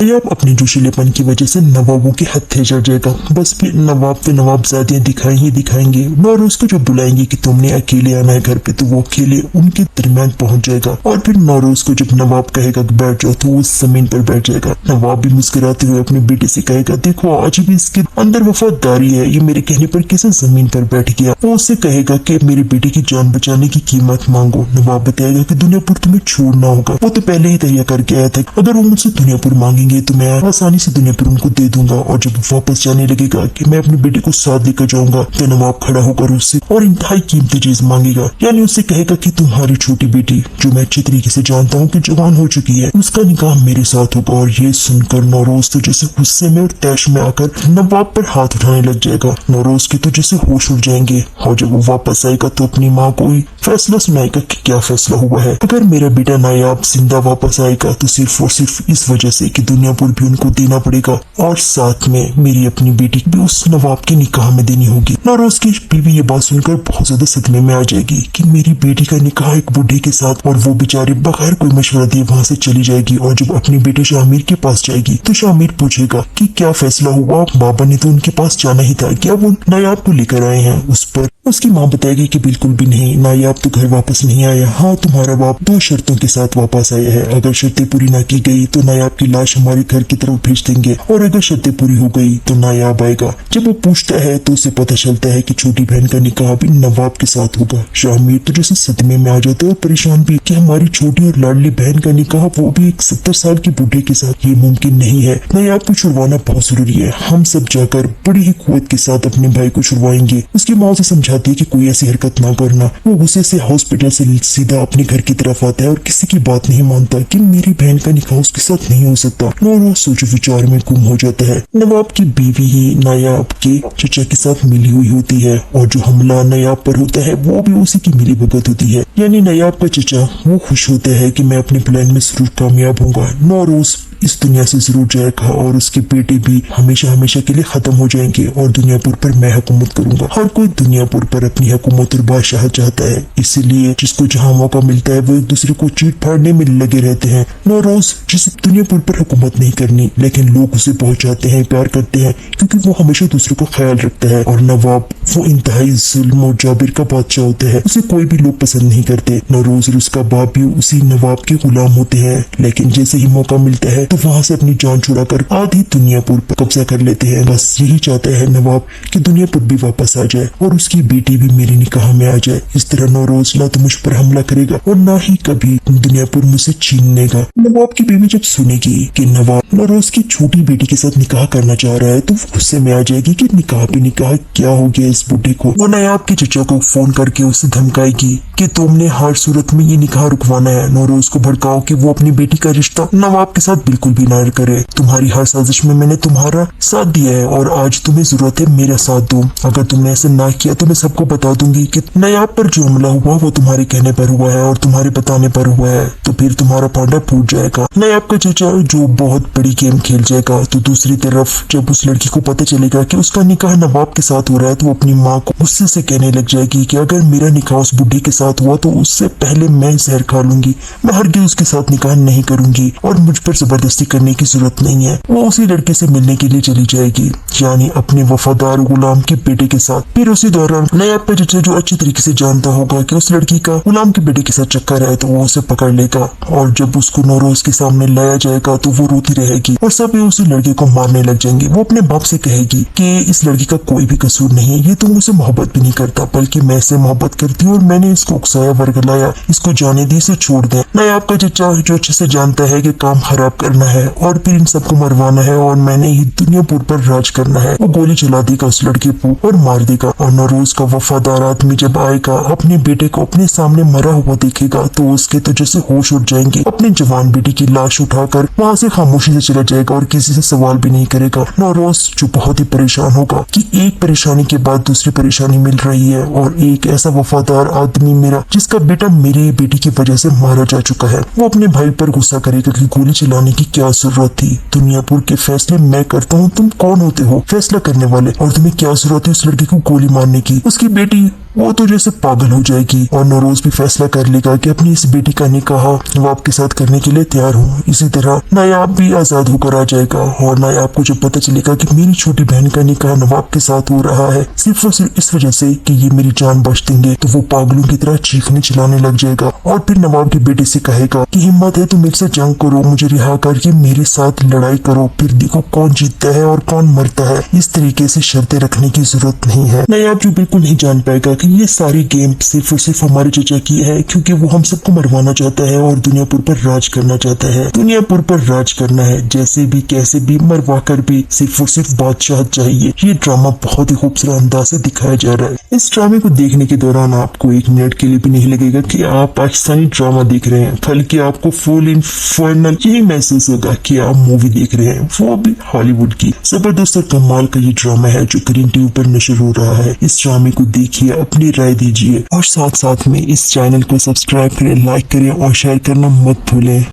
आप अपने जोशीलेपन की वजह से नवाबों के हत्थे चढ़ जाएगा। बस फिर नवाब पे नवाबजादियां दिखाई ही दिखाएंगे। नौरोज को जब बुलाएंगे कि तुमने अकेले आना है घर पे तो वो अकेले उनके दरमियान पहुंच जाएगा और फिर नौरोज को जब नवाब कहेगा कि बैठ जाओ तो वो जमीन पर बैठ जाएगा। नवाब भी मुस्कुराते हुए अपने बेटे से कहेगा देखो आज भी इसके अंदर वफादारी है, ये मेरे कहने पर कैसे जमीन पर बैठ गया। वो उससे कहेगा कि मेरे बेटे की जान बचाने की कीमत मांगो। नवाब बताएगा कि दुनियापुर तुम्हें छोड़ना होगा, वो तो पहले ही तैयार करके आया था, अगर वो मुझसे दुनियापुर मांगे कहेंगे तो मैं आसानी से दुनिया पर उनको दे दूंगा, और जब वापस जाने लगेगा कि मैं अपने बेटे को साथ लेकर जाऊंगा तो नवाब खड़ा होकर उससे और इंतहाई कीमती चीज मांगेगा, यानी उससे कहेगा कि तुम्हारी छोटी बेटी जो मैं अच्छी तरीके से जानता हूँ कि जवान हो चुकी है, उसका निकाह मेरे साथ होगा। और ये सुनकर नौरोज तो जैसे गुस्से में और तैश में आकर नवाब पर हाथ उठाने लग जाएगा। नौरोज के तो जैसे होश उड़ जाएंगे, और जब वो वापस आएगा तो अपनी माँ को ही फैसला सुनाएगा कि क्या फैसला हुआ है। अगर मेरा बेटा नायाब जिंदा वापस आएगा तो सिर्फ और सिर्फ इस वजह से कि दुनियापुर भी उनको देना पड़ेगा, और साथ में मेरी अपनी बेटी भी उस नवाब के निकाह में देनी होगी। नौरोज की बीवी ये बात सुनकर बहुत ज्यादा सदमे में आ जाएगी कि मेरी बेटी का निकाह एक बूढ़े के साथ, और वो बेचारी बगैर कोई मशवरा दिए वहाँ से चली जाएगी। और जब अपने बेटे शामिर के पास जाएगी तो शामिर पूछेगा कि क्या फैसला हुआ, बाबा ने तो उनके पास जाना ही था, क्या वो नायाब को लेकर आए हैं। उस पर उसकी माँ बताएगी कि बिल्कुल भी नहीं, नायाब तो घर वापस नहीं आया। हाँ, तुम्हारा बाप 2 शर्तों के साथ वापस आया है। अगर शर्तें पूरी ना की गई तो नायाब की लाश हमारे घर की तरफ भेज देंगे, और अगर शर्तें पूरी हो गई तो नायाब आएगा। जब वो पूछता है तो उसे पता चलता है कि छोटी बहन का निकाह भी नवाब के साथ होगा। शामिर तो जैसे सदमे में आ जाता है और परेशान भी कि हमारी छोटी और लाडली बहन का निकाह वो भी एक 70 साल के बूढ़े के साथ, ये मुमकिन नहीं है। नायाब को छुड़वाना बहुत जरूरी है। हम सब जाकर बड़ी ही कुव्वत के साथ अपने भाई को छुड़वाएंगे। उसकी माँ उसे समझाती है कि कोई ऐसी हरकत ना करना। वो गुस्से से हॉस्पिटल से सीधा अपने घर की तरफ आता है और किसी की बात नहीं मानता कि मेरी बहन का निकाह उसके साथ नहीं हो सकता। नौरोज सोचो विचार में गुम हो जाता है। नवाब की बीवी ही नायाब के चचा के साथ मिली हुई होती है, और जो हमला नायाब पर होता है वो भी उसी की मिली भगत होती है। यानी नायाब का चचा वो खुश होता है कि मैं अपने प्लान में जरूर कामयाब होऊंगा, नौरोज इस दुनिया से जरूर जाएगा, और उसके बेटे भी हमेशा हमेशा के लिए खत्म हो जाएंगे, और दुनियापुर पर मैं हुकूमत करूंगा। हर कोई दुनियापुर पर अपनी हुकूमत और बादशाह चाहता है, इसलिए जिसको जहाँ मौका मिलता है वो एक दूसरे को चीट फाड़ने में लगे रहते हैं। नौरोज जिसे दुनियापुर पर हुकूमत नहीं करनी, लेकिन लोग उसे पहुंचाते हैं, प्यार करते हैं, क्योंकि वो हमेशा दूसरों का ख्याल रखता है। और नवाब वो इंतहाई जुल्म और जाबिर का बादशाह होता है, उसे कोई भी लोग पसंद नहीं करते। नौरोज और उसका बाप भी उसी नवाब के गुलाम होते हैं, लेकिन जैसे ही मौका मिलता है तो वहाँ से अपनी जान छुड़ाकर आधी दुनियापुर पर कब्जा कर लेते हैं। बस यही चाहता है नवाब कि दुनियापुर भी वापस आ जाए और उसकी बेटी भी मेरे निकाह में आ जाए। इस तरह नौरोज ना तो मुझ पर हमला करेगा और ना ही कभी दुनियापुर मुझसे छीन लेगा। नवाब की बीवी जब सुनेगी कि नवाब नौरोज की छोटी बेटी के साथ निकाह करना चाह रहा है तो गुस्से में आ जाएगी कि निकाह पे निकाह, क्या हो गया इस बूढ़े को। वो नायाब के चचा को फोन करके उसे धमकाएगी कि तुमने हर सूरत में ये निकाह रुकवाना है। नौरोज को भड़काओ कि वो अपनी बेटी का रिश्ता नवाब के साथ बिल्कुल भी ना करे। तुम्हारी हर साजिश में मैंने तुम्हारा साथ दिया है और आज तुम्हें जरूरत है मेरा साथ दो। अगर तुमने ऐसे ना किया तो मैं सबको बता दूंगी कि नायाब पर जो हमला हुआ वो तुम्हारे कहने पर हुआ है और तुम्हारे बताने पर हुआ है, तो फिर तुम्हारा पांडा फूट जाएगा। नायाब का चचा जो बहुत बड़ी गेम खेल जाएगा। तो दूसरी तरफ जब उस लड़की को पता चलेगा कि उसका निकाह नवाब के साथ हो रहा है तो वो अपनी माँ को गुस्से से कहने लग जाएगी कि अगर मेरा निकाह उस बुढ़ी के साथ हुआ तो उससे पहले मैं जहर खा लूंगी, मैं हरगिज़ उसके साथ निकाह नहीं करूंगी और मुझ पर जबरदस्ती करने की जरूरत नहीं है। वो उसी लड़के से मिलने के लिए चली जाएगी, यानी अपने वफादार गुलाम के बेटे के साथ। फिर उसी दौरान नायाब का चचा जो अच्छी तरीके से जानता होगा कि उस लड़की का गुलाम के बेटे के साथ चक्कर है तो वो उसे पकड़ लेगा और जब उसको नौरोज के सामने लाया जाएगा तो वो रोती रहेगी और सभी उसी लड़के को मारने लग जाएंगे। वो अपने बाप से कहेगी कि इस लड़की का कोई भी कसूर नहीं है, ये तो मुझसे मोहब्बत भी नहीं करता बल्कि मैं इससे मोहब्बत करती हूँ और मैंने इसको उकसाया वर्गलाया, इसको जाने दी, इसे छोड़ दे। नायाब का चचा जो अच्छे से जानता है कि काम खराब करना है और फिर इन सबको मरवाना है और मैंने ही दुनियापुर पर राज करना है, वो गोली चला देगा उस लड़के को और मार देगा। और नौरोज का वफादार आदमी जब आएगा अपने बेटे को अपने सामने मरा हुआ देखेगा तो उसके तो जैसे होश उड़ जाएंगे। अपनी जवान बेटी की लाश उठाकर वहाँ से खामोशी से चला जाएगा और किसी से सवाल भी नहीं करेगा। नौरोज जो बहुत ही परेशान होगा कि एक परेशानी के बाद दूसरी परेशानी मिल रही है और एक ऐसा वफादार आदमी मेरा जिसका बेटा मेरी बेटी की वजह से मारा जा चुका है। वो अपने भाई पर गुस्सा करेगा कि गोली चलाने की क्या जरूरत थी, दुनियापुर के फैसले मैं करता हूँ, तुम कौन होते हो फैसला करने वाले, और तुम्हें क्या जरूरत है उस लड़की को गोली मारने की। उसकी बेटी वो तो जैसे पागल हो जाएगी और नौरोज भी फैसला कर लेगा कि अपनी इस बेटी का निकाह नवाब के साथ करने के लिए तैयार हूँ। इसी तरह नायाब भी आजाद होकर आ जाएगा और नायाब को जब पता चलेगा कि मेरी छोटी बहन का निकाह नवाब के साथ हो रहा है सिर्फ और सिर्फ इस वजह से कि ये मेरी जान बख्श देंगे, तो वो पागलों की तरह चीखने चिल्लाने लग जाएगा और फिर नवाब के बेटे से कहेगा कि हिम्मत है तो मेरे से जंग करो, मुझे रिहा करके मेरे साथ लड़ाई करो, फिर देखो कौन जीतता है और कौन मरता है। इस तरीके से शर्तें रखने की जरूरत नहीं है। नायाब जो बिल्कुल नहीं जान पाएगा कि ये सारी गेम सिर्फ और सिर्फ हमारे चचा की है, क्योंकि वो हम सबको मरवाना चाहता है और दुनियापुर पर राज करना चाहता है। दुनियापुर पर राज करना है, जैसे भी कैसे भी मरवा कर भी, सिर्फ और सिर्फ बादशाह चाहिए। ये ड्रामा बहुत ही खूबसूरत अंदाज से दिखाया जा रहा है। इस ड्रामे को देखने के दौरान आपको एक मिनट के लिए भी नहीं लगेगा कि आप पाकिस्तानी ड्रामा देख रहे हैं, बल्कि आपको फुल इन फाइनल यही महसूस होगा कि आप मूवी देख रहे हैं, वो भी हॉलीवुड की। जबरदस्त और कमाल का ये ड्रामा है जो करीन टीवी पर नशर हो रहा है। इस ड्रामे को देखिए, अपनी राय दीजिए और साथ साथ में इस चैनल को सब्सक्राइब करें, लाइक करें और शेयर करना मत भूलें।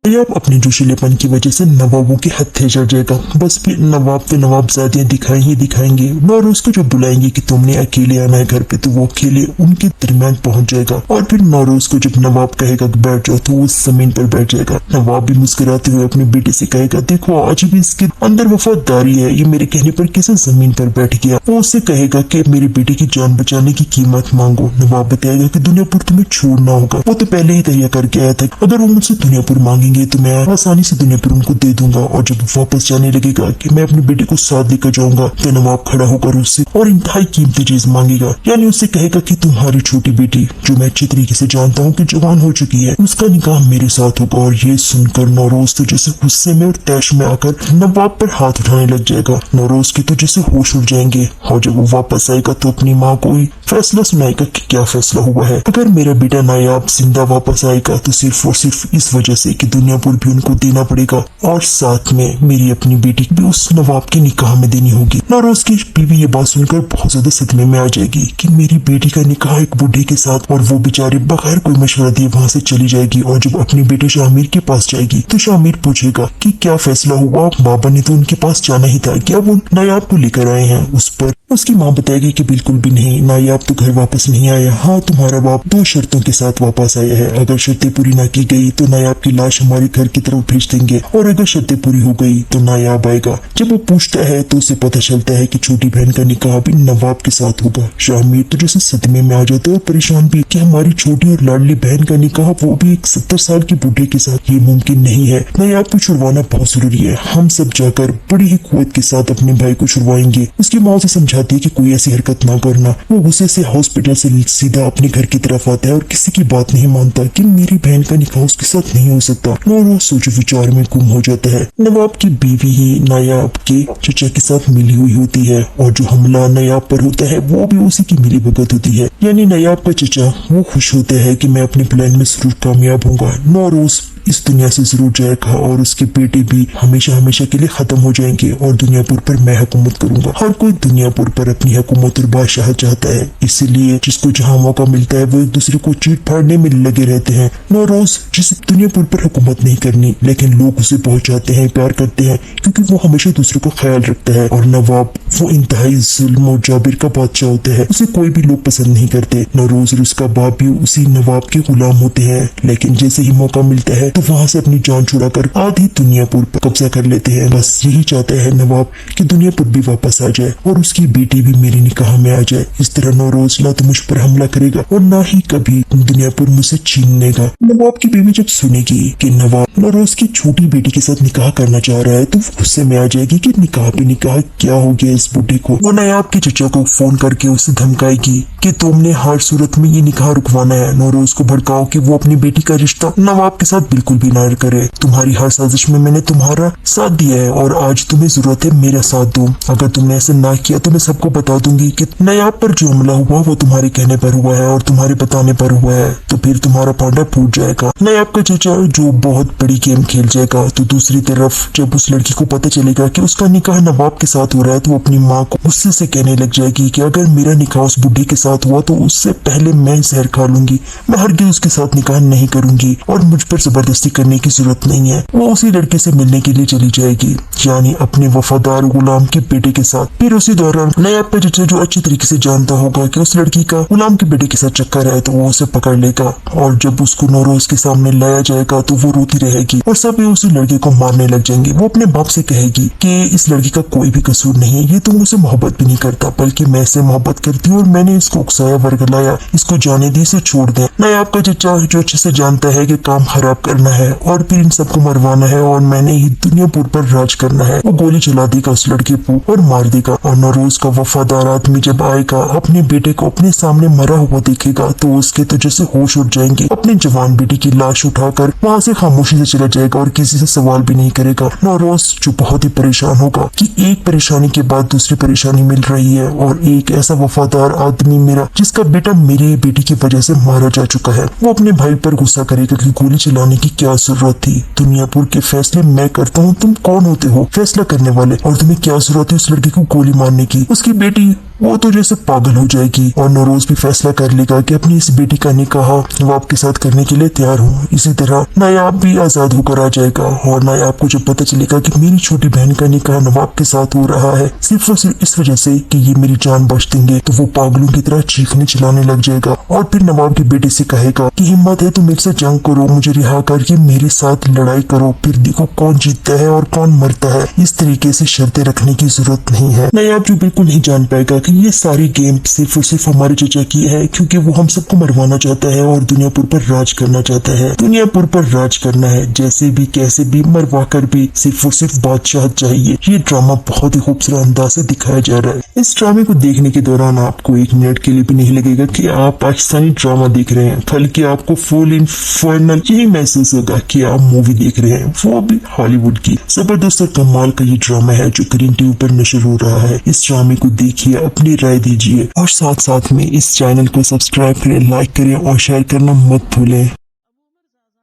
आप अपने जोशीलेपन की वजह से नवाबों के हत्थे चढ़ जाएगा। बस फिर नवाब तो नवाबजादियां दिखाएंगे। नौरोज को जब बुलाएंगे कि तुमने अकेले आना है घर पे, तो वो अकेले उनके दरमियान पहुंच जाएगा। और फिर नौरोज को जब नवाब कहेगा कि बैठ जाओ, तो वो जमीन पर बैठ जाएगा। नवाब भी मुस्कुराते हुए अपने बेटे से कहेगा, देखो आज भी इसके अंदर वफादारी है, ये मेरे कहने पर कैसे जमीन पर बैठ गया। वो उससे कहेगा कि मेरे बेटे की जान बचाने की कीमत मांगो। नवाब बताएगा कि दुनियापुर तुम्हें छोड़ना होगा, वो तो पहले ही तैयार करके आया था। अगर वो मुझसे दुनियापुर मांगेंगे तो मैं आसानी से दुनियापुर उनको दे दूंगा, और जब वापस जाने लगेगा कि मैं अपने बेटे को साथ लेकर जाऊंगा, तो नवाब खड़ा होकर उससे और इंतहाई कीमती चीज मांगेगा। यानी उससे कहेगा कि तुम्हारी छोटी बेटी, जो मैं अच्छी तरीके से जानता हूँ कि जवान हो चुकी है, उसका निकाह मेरे साथ होगा। और ये सुनकर नौरोज तो जैसे गुस्से में और तैश में आकर नवाब पर हाथ उठाने लग जाएगा। नौरोज के तो जैसे होश उड़ जाएंगे, और जब वो वापस आएगा तो अपनी माँ को ही फैसला सुनाएगा कि क्या फैसला हुआ है। अगर मेरा बेटा नायाब जिंदा वापस आएगा तो सिर्फ और सिर्फ इस वजह से कि दुनियापुर भी उनको देना पड़ेगा, और साथ में मेरी अपनी बेटी भी उस नवाब के निकाह में देनी होगी। नौरोज की बीवी ये बात सुनकर बहुत ज्यादा सदमे में आ जाएगी कि मेरी बेटी का निकाह एक बूढ़े के साथ, और वो बेचारी बगैर कोई मशवरा दिए वहाँ से चली जाएगी। और जब अपने बेटे शामिर के पास जाएगी तो शामिर पूछेगा कि क्या फैसला हुआ, बाबा ने तो उनके पास जाना ही था, क्या वो नायाब को लेकर आए हैं। उस पर उसकी माँ बताएगी कि बिल्कुल भी नहीं, नायाब तो घर वापस नहीं आया। हाँ, तुम्हारा बाप 2 शर्तों के साथ वापस आया है। अगर शर्तें पूरी ना की गई तो नायाब की लाश हमारे घर की तरफ भेज देंगे, और अगर शर्तें पूरी हो गई तो नायाब आएगा। जब वो पूछता है तो उसे पता चलता है कि छोटी बहन का निकाह भी नवाब के साथ होगा। शामिर तो जैसे सदमे में आ जाता है और परेशान भी कि हमारी छोटी और लाडली बहन का निकाह वो भी एक 70 साल की बूढ़े के साथ, ये मुमकिन नहीं है। नायाब को छुड़वाना बहुत जरूरी है। हम सब जाकर बड़ी ही कुव्वत के साथ अपने भाई को छुड़वाएंगे। उसकी माँ उसे समझाती है कि कोई ऐसी हरकत ना करना। वो गुस्से से हॉस्पिटल से सीधा अपने घर की तरफ आता है और किसी की बात नहीं मानता कि मेरी बहन का निकाह उसके साथ नहीं हो सकता। नौरोज सोचो विचार में गुम हो जाता है। नवाब की बीवी ही नायाब के चचा के साथ मिली हुई होती है, और जो हमला नायाब पर होता है वो भी उसी की मिली भगत होती है। यानी नायाब का चचा वो खुश होता है कि मैं अपने प्लान में जरूर कामयाब होऊंगा। नौरोज इस दुनिया से जरूर जाएगा, और उसके बेटे भी हमेशा हमेशा के लिए खत्म हो जाएंगे, और दुनियापुर पर मैं हुकूमत करूंगा। हर कोई दुनियापुर पर अपनी हुकूमत और बादशाह चाहता है, इसलिए जिसको जहाँ मौका मिलता है वो एक दूसरे को चीट फाड़ने में लगे रहते हैं। नौरोज जिसे दुनियापुर पर हुकूमत नहीं करनी, लेकिन लोग उसे बहुत चाहते हैं, प्यार करते हैं, क्योंकि वो हमेशा दूसरे को ख्याल रखता है। और नवाब वो इंतहाई जुल्म और जाबिर का बादशाह होता है, उसे कोई भी लोग पसंद नहीं करते। नौरोज और उसका बाप भी उसी नवाब के गुलाम होते हैं, लेकिन जैसे ही मौका मिलता है तो वहाँ से अपनी जान छुड़ाकर आधी दुनियापुर पर कब्जा कर लेते हैं। बस यही चाहता है नवाब कि दुनियापुर भी वापस आ जाए और उसकी बेटी भी मेरे निकाह में आ जाए। इस तरह नौरोज ना तो मुझ पर हमला करेगा और ना ही कभी दुनियापुर मुझसे छीन लेगा। नवाब की बीवी जब सुनेगी कि नवाब नौरोज की छोटी बेटी के साथ निकाह करना चाह रहा है तो गुस्से में आ जाएगी कि निकाह पे निकाह, क्या हो गया इस बूढ़े को। वो नायाब के चचा को फोन करके उसे धमकाएगी कि तुमने हर सूरत में ये निकाह रुकवाना है। नौरोज को भड़काओ कि वो अपनी बेटी का रिश्ता नवाब के साथ बिल्कुल भी ना करे। तुम्हारी हर साजिश में मैंने तुम्हारा साथ दिया है, और आज तुम्हें जरूरत है मेरा साथ दो। अगर तुमने ऐसे ना किया तो मैं सबको बता दूंगी कि नायाब पर जो हमला हुआ वो तुम्हारे कहने पर हुआ है और तुम्हारे बताने पर हुआ है, तो फिर तुम्हारा पांडा फूट जाएगा। नायाब का चचा जो बहुत बड़ी गेम खेल जाएगा। तो दूसरी तरफ जब उस लड़की को पता चलेगा कि उसका निकाह नवाब के साथ हो रहा है, तो वो अपनी माँ को गुस्से से कहने लग जाएगी कि अगर मेरा निकाह उस बुढ़ी के साथ हुआ तो उससे पहले मैं जहर खा लूंगी। मैं हरगिज़ उसके साथ निकाह नहीं करूंगी, और मुझ पर जबरदस्ती करने की जरूरत नहीं है। वो उसी लड़के से मिलने के लिए चली जाएगी, यानी अपने वफादार गुलाम के बेटे के साथ। फिर उसी दौरान नायाब का चचा जो अच्छी तरीके से जानता होगा कि उस लड़की का गुलाम के बेटे के साथ चक्कर है, तो वो उसे पकड़ लेगा, और जब उसको नौरोज के सामने लाया जाएगा तो वो रोती रहेगी और सभी उसी लड़के को मारने लग जाएंगे। वो अपने बाप से कहेगी कि इस लड़की का कोई भी कसूर नहीं है, ये तो मुझसे मोहब्बत भी नहीं करता, बल्कि मैं इससे मोहब्बत करती हूँ और मैंने इसको उकसाया वर्गलाया, इसको जाने दे, इसे छोड़ दे। नायाब का चचा जो अच्छे से जानता है कि काम खराब करना करना है और फिर इन सबको मरवाना है और मैंने ही दुनियापुर पर राज करना है। वो गोली चला देगा उस लड़के को और मार देगा और नौरोज का वफादार आदमी जब आएगा अपने बेटे को अपने सामने मरा हुआ देखेगा तो उसके तो जैसे होश उड़ जाएंगे। अपने जवान बेटे की लाश उठाकर वहाँ से खामोशी से चला जाएगा और किसी से सवाल भी नहीं करेगा। नौरोज जो बहुत ही परेशान होगा कि एक परेशानी के बाद दूसरी परेशानी मिल रही है और एक ऐसा वफादार आदमी मेरा जिसका बेटा मेरी बेटी की वजह से मारा जा चुका है। वो अपने भाई पर गुस्सा करेगा कि गोली चलाने की क्या जरूरत थी, दुनियापुर के फैसले मैं करता हूँ, तुम कौन होते हो फैसला करने वाले, और तुम्हें क्या जरूरत है उस लड़की को गोली मारने की। उसकी बेटी वो तो जैसे पागल हो जाएगी और नौरोज भी फैसला कर लेगा कि अपनी इस बेटी का निकाह नवाब के साथ करने के लिए तैयार हूँ। इसी तरह नायाब भी आजाद होकर आ जाएगा और नायाब को जब पता चलेगा कि मेरी छोटी बहन का निकाह नवाब के साथ हो रहा है सिर्फ और सिर्फ इस वजह से कि ये मेरी जान बख्श देंगे, तो वो पागलों की तरह चीखने चिल्लाने लग जाएगा और फिर नवाब के बेटे से कहेगा कि हिम्मत है तो मेरे से जंग करो, मुझे रिहा करके मेरे साथ लड़ाई करो, फिर देखो कौन जीतता है और कौन मरता है। इस तरीके से शर्तें रखने की जरूरत नहीं है। नायाब जो बिल्कुल नहीं जान पाएगा कि ये सारी गेम सिर्फ और सिर्फ हमारे चचा की है, क्योंकि वो हम सबको मरवाना चाहता है और दुनियापुर पर राज करना चाहता है। दुनियापुर पर राज करना है जैसे भी कैसे भी मरवा कर भी, सिर्फ और सिर्फ बादशाह चाहिए। ये ड्रामा बहुत ही खूबसूरत अंदाज से दिखाया जा रहा है। इस ड्रामे को देखने के दौरान आपको एक मिनट के लिए भी नहीं लगेगा कि आप पाकिस्तानी ड्रामा देख रहे हैं, बल्कि आपको फुल इन फाइनल यही महसूस होगा कि आप मूवी देख रहे हैं, वो भी हॉलीवुड की। जबरदस्त और कमाल का ये ड्रामा है जो ग्रीन टीवी पर नशर हो रहा है। इस ड्रामे को देखिए, अपनी राय दीजिए और साथ साथ में इस चैनल को सब्सक्राइब करें, लाइक करें और शेयर करना मत भूलें।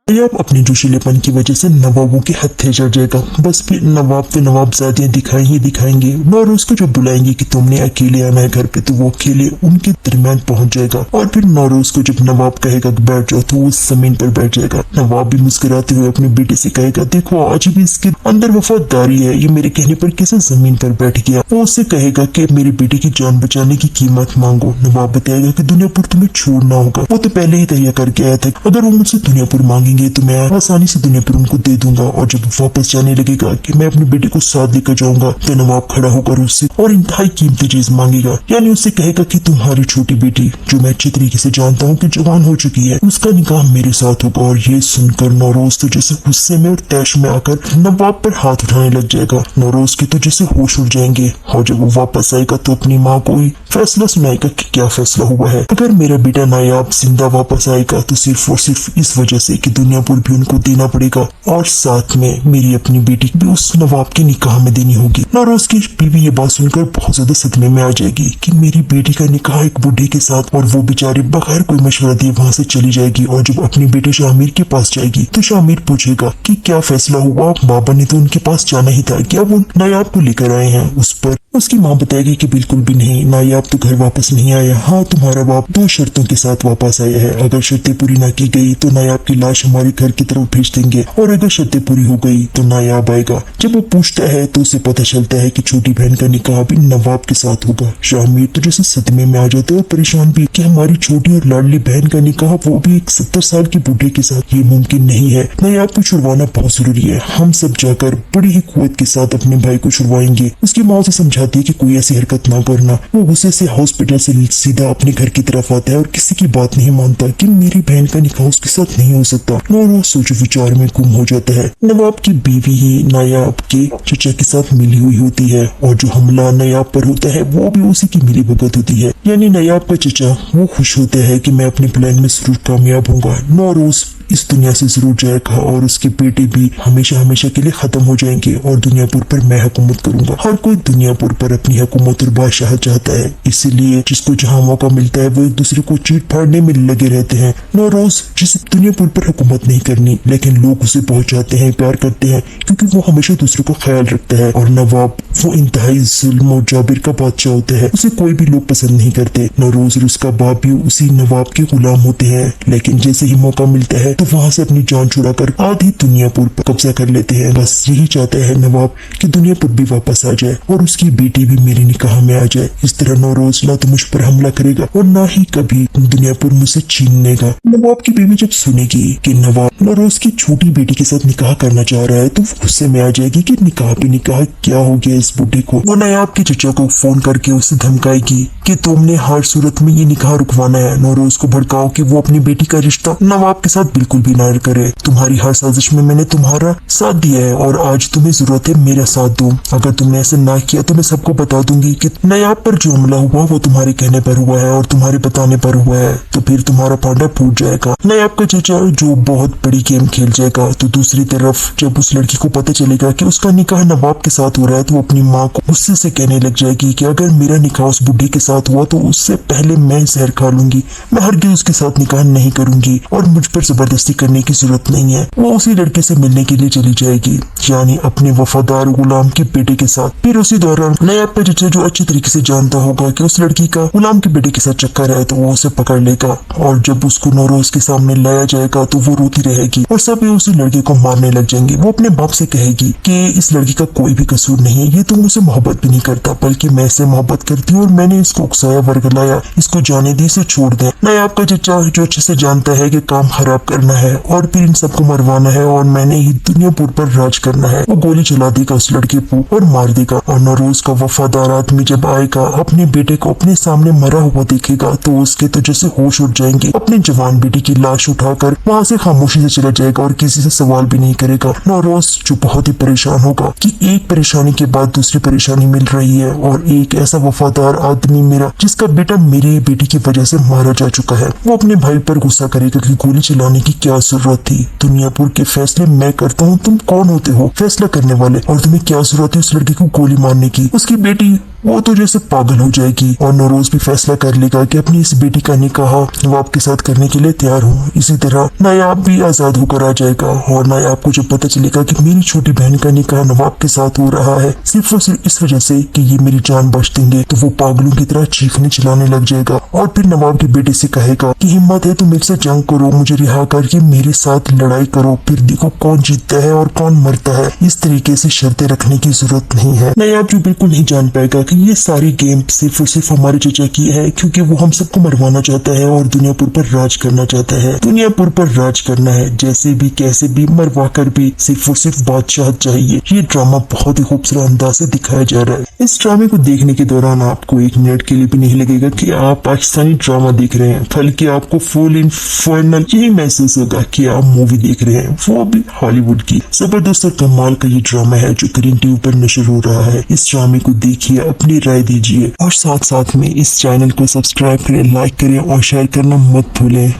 नायाब अपने जोशीलेपन की वजह से नवाबों के हत्थे चढ़ जाएगा। बस फिर नवाब तो नवाबजादियां दिखाई ही दिखाएंगे। नौरोज को जब बुलाएंगे कि तुमने अकेले आना है घर पे, तो वो अकेले उनके दरमियान पहुंच जाएगा और फिर नौरोज को जब नवाब कहेगा कि बैठ जाओ तो वो जमीन पर बैठ जाएगा। नवाब भी मुस्कुराते हुए अपने बेटे से कहेगा देखो आज भी इसके अंदर वफादारी है, ये मेरे कहने पर कैसे जमीन पर बैठ गया। वो उससे कहेगा कि मेरे बेटे की जान बचाने की कीमत मांगो। नवाब बताएगा कि दुनियापुर तुम्हें छोड़ना होगा, वो तो पहले ही तैयार करके आया था, अगर वो मुझसे दुनियापुर मांगेंगे तो मैं आसानी से दुनियापुर उनको दे दूंगा और जब वापस जाने लगेगा कि मैं अपने बेटे को साथ लेकर जाऊंगा तो नवाब खड़ा होकर उससे और इंतहाई कीमती चीज मांगेगा, यानी उससे कहेगा कि तुम्हारी छोटी बेटी जो मैं अच्छी तरीके से जानता हूँ कि जवान हो चुकी है, उसका निकाह मेरे साथ होगा। और ये सुनकर नौरोज तो जैसे गुस्से में और तैश में आकर नवाब पर हाथ उठाने लग जाएगा। नौरोज के तो जैसे होश उड़ जाएंगे और जब वो वापस आएगा तो अपनी माँ को ही फैसला सुनाएगा कि क्या फैसला हुआ है। अगर मेरा बेटा नायाब जिंदा वापस आएगा तो सिर्फ और सिर्फ इस वजह से कि दुनियापुर भी उनको देना पड़ेगा और साथ में मेरी अपनी बेटी भी उस नवाब के निकाह में देनी होगी। नौरोज की बीवी ये बात सुनकर बहुत ज्यादा सदमे में आ जाएगी कि मेरी बेटी का निकाह एक बूढ़े के साथ, और वो बेचारी बगैर कोई मशवरा दिए वहाँ से चली जाएगी। और जब अपने बेटे शामिर के पास जाएगी तो शामिर पूछेगा कि क्या फैसला हुआ, बाबा ने तो उनके पास जाना ही था, क्या वो नायाब को लेकर आए हैं। उस पर उसकी माँ बताएगी कि बिल्कुल भी नहीं, नायाब तो घर वापस नहीं आया। हाँ, तुम्हारा बाप 2 शर्तों के साथ वापस आया है, अगर शर्तें पूरी ना की गई तो नायाब की लाश हमारे घर की तरफ भेज देंगे और अगर शर्तें पूरी हो गई तो नायाब आएगा। जब वो पूछता है तो उसे पता चलता है कि छोटी बहन का निकाह भी नवाब के साथ होगा। शामिर तो जैसे सदमे में आ जाते और परेशान भी कि हमारी छोटी और लाडली बहन का निकाह वो भी एक 70 साल के बूढ़े के साथ, ये मुमकिन नहीं है। नायाब को छुड़वाना बहुत जरूरी है, हम सब जाकर बड़ी ही कुव्वत के साथ अपने भाई को छुड़वाएंगे। उसकी माँ उसे समझाती है कि कोई ऐसी हरकत ना करना। वो गुस्से से हॉस्पिटल से सीधा अपने घर की तरफ आता है और किसी की बात नहीं मानता कि मेरी बहन का निकाह उसके साथ नहीं हो सकता। नौरोज सोचो विचार में गुम हो जाता है। नवाब की बीवी ही नायाब के चचा के साथ मिली हुई होती है और जो हमला नायाब पर होता है वो भी उसी की मिली भगत होती है, यानी नायाब का चचा वो खुश होता है कि मैं अपने प्लान में जरूर कामयाब होऊंगा, नौरोज इस दुनिया से जरूर जाएगा और उसके बेटे भी हमेशा हमेशा के लिए खत्म हो जाएंगे और दुनियापुर पर मैं हुकूमत करूंगा। हर कोई दुनियापुर पर अपनी हुकूमत और बादशाह चाहता है, इसीलिए जिसको जहां मौका मिलता है वो एक दूसरे को चीट फाड़ने में लगे रहते हैं। नौरोज जिसे दुनियापुर पर हुकूमत नहीं करनी, लेकिन लोग उसे बहुत चाहते हैं, प्यार करते हैं, क्योंकि वो हमेशा दूसरों का ख्याल रखता है। और नवाब वो इंतहाई जुल्म और जाबिर का बादशाह होता है, उसे कोई भी लोग पसंद नहीं करते। नौरोज और उसका बाप भी उसी नवाब के गुलाम होते हैं, लेकिन जैसे ही मौका मिलता है तो वहाँ से अपनी जान छुड़ाकर आधी दुनियापुर पर कब्जा कर लेते हैं। बस यही चाहता है नवाब कि दुनियापुर भी वापस आ जाए और उसकी बेटी भी मेरे निकाह में आ जाए। इस तरह नौरोज ना तो मुझ पर हमला करेगा और ना ही कभी दुनियापुर मुझसे छीन लेगा। नवाब की बीवी जब सुनेगी कि नवाब नौरोज की छोटी बेटी के साथ निकाह करना चाह रहा है तो गुस्से में आ जाएगी कि निकाह पे निकाह, क्या हो गया इस बूढ़े को। वो नायाब के चचा को फोन करके उसे धमकाएगी कि तुमने हर सूरत में ये निकाह रुकवाना है। नौरोज को भड़काओ कि वो अपनी बेटी का रिश्ता नवाब के साथ बिल्कुल बिल्कुल भी ना करे। तुम्हारी हर साजिश में मैंने तुम्हारा साथ दिया है और आज तुम्हें जरूरत है मेरा साथ दो। अगर तुमने ऐसे ना किया तो मैं सबको बता दूंगी कि नायाब पर जो हमला हुआ वो तुम्हारे कहने पर हुआ है और तुम्हारे बताने पर हुआ है, तो फिर तुम्हारा पांडा फूट जाएगा। नायाब का चचा जो बहुत बड़ी गेम खेल जाएगा। तो दूसरी तरफ जब उस लड़की को पता चलेगा कि उसका निकाह नवाब के साथ हो रहा है तो वो अपनी माँ को गुस्से से कहने लग जाएगी कि अगर मेरा निकाह उस बुढ़ी के साथ हुआ तो उससे पहले मैं जहर खा लूंगी, मैं हरगिज़ उसके साथ निकाह नहीं करूंगी और मुझ पर जबरदस्ती करने की जरूरत नहीं है। वो उसी लड़के से मिलने के लिए चली जाएगी, यानी अपने वफादार गुलाम के बेटे के साथ। फिर उसी दौरान नायाब का चचा जो अच्छी तरीके से जानता होगा कि उस लड़की का गुलाम के बेटे के साथ चक्कर है तो वो उसे पकड़ लेगा और जब उसको नौरोज के सामने लाया जाएगा तो वो रोती रहेगी और सब उसी लड़के को मारने लग जाएंगे। वो अपने बाप से कहेगी कि इस लड़की का कोई भी कसूर नहीं है, ये तो मुझसे मोहब्बत भी नहीं करता बल्कि मैं इससे मोहब्बत करती हूँ और मैंने इसको उकसाया वर्गलाया, इसको जाने दी, इसे छोड़ दे। नायाब का चचा जो अच्छे से जानता है कि काम खराब करना है और फिर इन सबको मरवाना है और मैंने ही दुनियापुर पर राज करना है, वो गोली चला देगा उस लड़के को और मार देगा। और नौरोज का वफादार आदमी जब आएगा अपने बेटे को अपने सामने मरा हुआ देखेगा तो उसके तो जैसे होश उड़ जाएंगे। अपने जवान बेटे की लाश उठाकर वहाँ से खामोशी से चला जाएगा और किसी से सवाल भी नहीं करेगा। नौरोज जो बहुत ही परेशान होगा कि एक परेशानी के बाद दूसरी परेशानी मिल रही है और एक ऐसा वफादार आदमी मेरा जिसका बेटा मेरे बेटी की वजह से मारा जा चुका है, वो अपने भाई पर गुस्सा करेगा कि गोली चलाने की क्या जरूरत थी, दुनियापुर के फैसले मैं करता हूँ, तुम कौन होते हो फैसला करने वाले, और तुम्हें क्या जरूरत है उस लड़की को गोली मारने की। उसकी बेटी वो तो जैसे पागल हो जाएगी और नौरोज भी फैसला कर लेगा कि अपनी इस बेटी का निकाह नवाब के साथ करने के लिए तैयार हूँ। इसी तरह नायाब भी आजाद होकर आ जाएगा और नायाब को जब पता चलेगा कि मेरी छोटी बहन का निकाह नवाब के साथ हो रहा है सिर्फ और सिर्फ इस वजह से कि ये मेरी जान बच देंगे, तो वो पागलों की तरह चीखने चिल्लाने लग जाएगा और फिर नवाब के बेटे से कहेगा कि हिम्मत है तो मेरे से जंग करो, मुझे रिहा करके मेरे साथ लड़ाई करो, फिर देखो कौन जीतता है और कौन मरता है। इस तरीके से शर्तें रखने की जरूरत नहीं है। नायाब जो बिल्कुल नहीं जान पाएगा कि ये सारी गेम सिर्फ और सिर्फ हमारे चचा की है क्योंकि वो हम सबको मरवाना चाहता है और दुनियापुर पर राज करना चाहता है। दुनियापुर पर राज करना है जैसे भी कैसे भी मरवा कर भी, सिर्फ और सिर्फ बादशाह चाहिए। ये ड्रामा बहुत ही खूबसूरत अंदाज से दिखाया जा रहा है। इस ड्रामे को देखने के दौरान आपको एक मिनट के लिए भी नहीं लगेगा कि आप पाकिस्तानी ड्रामा देख रहे हैं, बल्कि आपको फुल इन फाइनल यही महसूस होगा कि आप मूवी देख रहे हैं, वो भी हॉलीवुड की। जबरदस्त और कमाल का ये ड्रामा है जो ग्रीन टीवी पर नशर हो रहा है। इस ड्रामे को देखिए, अपनी राय दीजिए और साथ साथ में इस चैनल को सब्सक्राइब करें, लाइक करें और शेयर करना मत भूलें।